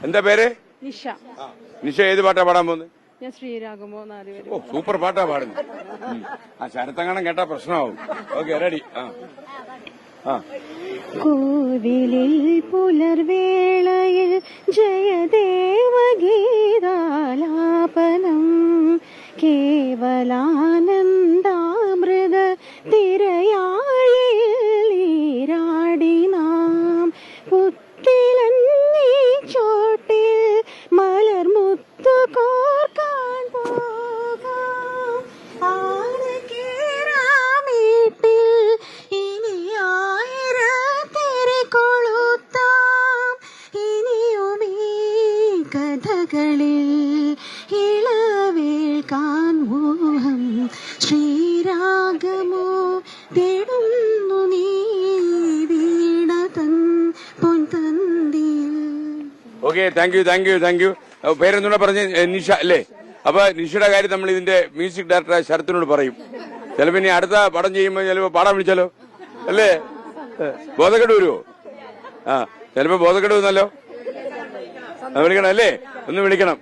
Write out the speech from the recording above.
എന്താ പേര്? നിഷ. നിഷ ഏത് പാട്ടാ പാടാൻ പോകുന്നത്? ഞാൻ ശ്രീരാഗമോ നാലുപേര്. ഓ സൂപ്പർ പാട്ടാ പാടുന്നത്. ആ ശരത്തങ്ങാനം കേട്ടാ പ്രശ്നമാവും. Okay ready. കോവിലിൽ പുലർവേളയിൽ ജയദേവഗീതാലാപനം കേവലാനന്ദാമൃത തിരയാഴിൽ നീരാടി നാം പുത്തിലന്നീ ചോട്ടിൽ മലർമുത്തു കോർക്കാൻ പോകാം ആനക്കേറാമേട്ടിൽ ഇനി ആയിരത്തിരി കൊളുത്താം ഇനിയുമീ കഥകളിൽ ഇളവേൽക്കാൻ മോഹം ശ്രീരാഗമോ തേടുന്നു നീ വീണ തൻ പൊൻതന്തിയിൽ. Okay thank you. പേരെന്തുകൂടെ പറഞ്ഞ് നിഷ അല്ലേ? അപ്പൊ നിഷയുടെ കാര്യം നമ്മൾ ഇതിന്റെ മ്യൂസിക് ഡയറക്ടർ ശരത്തിനോട് പറയും. ചിലപ്പോ ഇനി അടുത്ത പടം ചെയ്യുമ്പോ ചിലപ്പോ പാടാൻ വിളിച്ചാലോ അല്ലേ? ബോധക്കെട്ട് വരുമോ? ചിലപ്പോ ബോധക്കെട്ട് വന്നല്ലോ. വിളിക്കണം അല്ലേ? ഒന്ന് വിളിക്കണം.